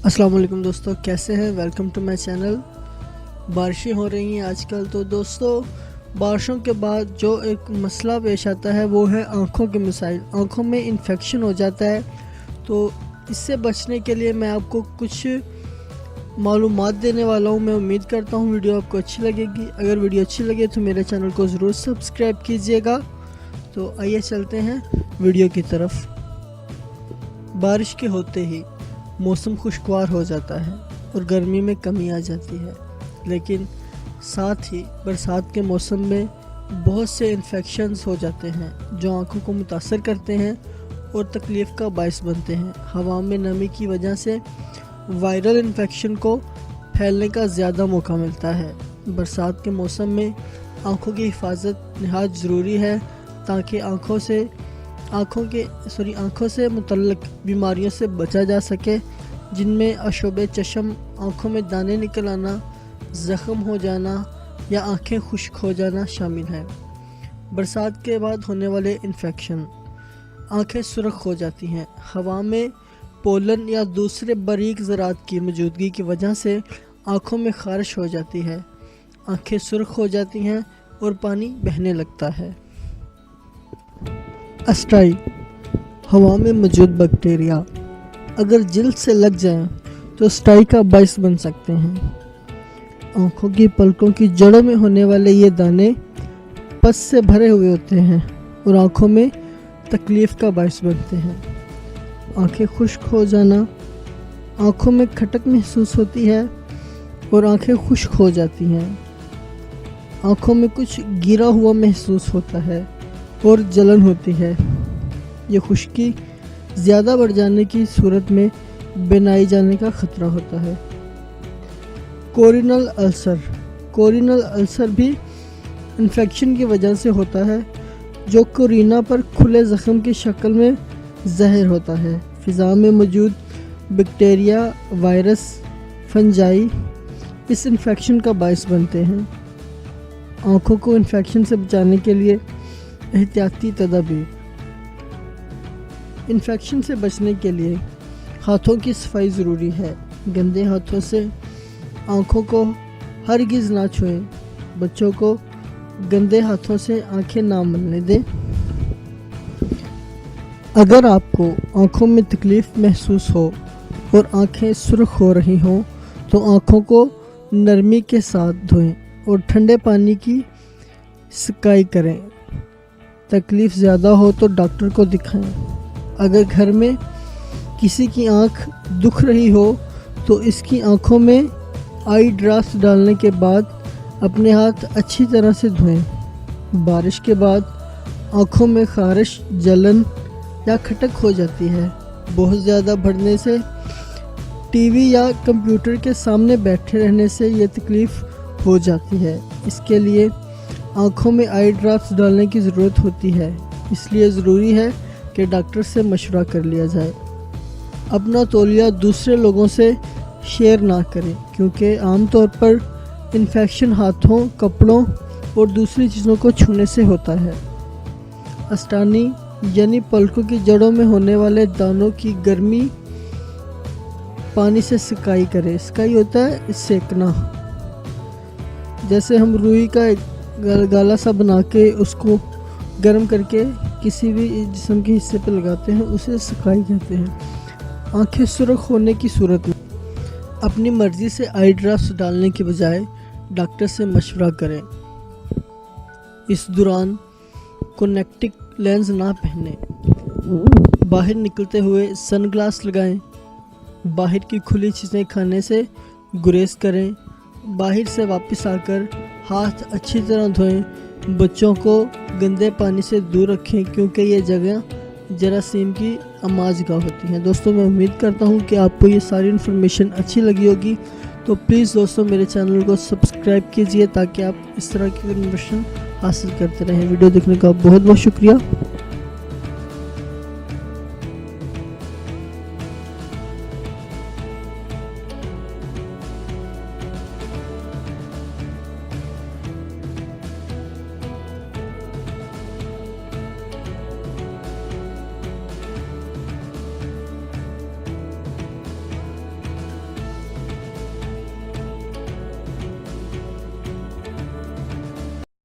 अस्सलाम वालेकुम दोस्तों, कैसे हैं? Welcome to my channel. बारिशें हो रही हैं आजकल, तो दोस्तों बारिशों के बाद जो एक मसला पेश आता है वो है आँखों के मसाइल। आँखों में इन्फेक्शन हो जाता है, तो इससे बचने के लिए मैं आपको कुछ मालूमात देने वाला हूँ। मैं उम्मीद करता हूँ वीडियो आपको अच्छी लगेगी। अगर वीडियो अच्छी लगे तो मेरे चैनल को ज़रूर सब्सक्राइब कीजिएगा। तो आइए चलते हैं वीडियो की तरफ। बारिश के होते ही मौसम खुशगवार हो जाता है और गर्मी में कमी आ जाती है, लेकिन साथ ही बरसात के मौसम में बहुत से इन्फेक्शंस हो जाते हैं जो आंखों को मुतासर करते हैं और तकलीफ़ का बायस बनते हैं। हवा में नमी की वजह से वायरल इन्फेक्शन को फैलने का ज़्यादा मौका मिलता है। बरसात के मौसम में आंखों की हिफाजत नहायत ज़रूरी है ताकि आंखों से मुतल्लिक बीमारियों से बचा जा सके, जिनमें अशोब चश्म, आंखों में दाने निकल आना, ज़ख्म हो जाना या आंखें खुश्क हो जाना शामिल है। बरसात के बाद होने वाले इन्फेक्शन: आंखें सुर्ख हो जाती हैं। हवा में पोलन या दूसरे बारीक ज़रात की मौजूदगी की वजह से आंखों में खारिश हो जाती है, आंखें सुर्ख हो जाती हैं और पानी बहने लगता है। अस्टाई: हवा में मौजूद बैक्टीरिया अगर जिल्द से लग जाएं तो स्टाई का बायस बन सकते हैं। आँखों की पलकों की जड़ों में होने वाले ये दाने पस से भरे हुए होते हैं और आँखों में तकलीफ़ का बायस बनते हैं। आँखें खुश्क हो जाना: आँखों में खटक महसूस होती है और आँखें खुश्क हो जाती हैं। आँखों में कुछ गिरा हुआ महसूस होता है और जलन होती है। ये खुश्की ज़्यादा बढ़ जाने की सूरत में बिनाई जाने का ख़तरा होता है। कोरिनल अल्सर भी इन्फेक्शन की वजह से होता है, जो कोरिना पर खुले ज़ख्म की शक्ल में ज़ाहिर होता है। फ़िज़ा में मौजूद बैक्टीरिया, वायरस, फंजाई इस इन्फेक्शन का बायस बनते हैं। आँखों को इन्फेक्शन से बचाने के लिए एहतियाती तदाबीर: इन्फेक्शन से बचने के लिए हाथों की सफाई ज़रूरी है। गंदे हाथों से आँखों को हरगिज़ ना छुएं। बच्चों को गंदे हाथों से आँखें ना मलने दें। अगर आपको आँखों में तकलीफ़ महसूस हो और आँखें सुर्ख हो रही हों तो आँखों को नरमी के साथ धोएं और ठंडे पानी की सिकाई करें। तकलीफ़ ज़्यादा हो तो डॉक्टर को दिखाएं। अगर घर में किसी की आँख दुख रही हो तो इसकी आँखों में आई ड्रॉप्स डालने के बाद अपने हाथ अच्छी तरह से धोएं। बारिश के बाद आँखों में खारिश, जलन या खटक हो जाती है। बहुत ज़्यादा बढ़ने से टीवी या कंप्यूटर के सामने बैठे रहने से ये तकलीफ़ हो जाती है। इसके लिए आँखों में आई ड्रॉप्स डालने की ज़रूरत होती है, इसलिए ज़रूरी है कि डॉक्टर से मशवरा कर लिया जाए। अपना तौलिया दूसरे लोगों से शेयर ना करें, क्योंकि आमतौर पर इन्फेक्शन हाथों, कपड़ों और दूसरी चीज़ों को छूने से होता है। अस्टानी यानी पलकों की जड़ों में होने वाले दानों की गर्मी पानी से सिकाई करें। सिकाई होता है सेकना। जैसे हम रुई का गाला सा बना के उसको गर्म करके किसी भी जिस्म के हिस्से पर लगाते हैं, उसे सिकाई कहते हैं। आंखें सुर्ख होने की सूरत में अपनी मर्ज़ी से आई ड्रॉप्स डालने के बजाय डॉक्टर से मशवरा करें। इस दौरान कॉन्टैक्ट लेंस ना पहने। बाहर निकलते हुए सनग्लास लगाएं। बाहर की खुली चीज़ें खाने से गुरेज करें। बाहर से वापस आकर हाथ अच्छी तरह धोएं। बच्चों को गंदे पानी से दूर रखें, क्योंकि ये जगह जरासीम की आमाजगाह होती हैं। दोस्तों, मैं उम्मीद करता हूँ कि आपको ये सारी इन्फॉर्मेशन अच्छी लगी होगी। तो प्लीज़ दोस्तों मेरे चैनल को सब्सक्राइब कीजिए ताकि आप इस तरह की इन्फॉर्मेशन हासिल करते रहें। वीडियो देखने का बहुत बहुत शुक्रिया।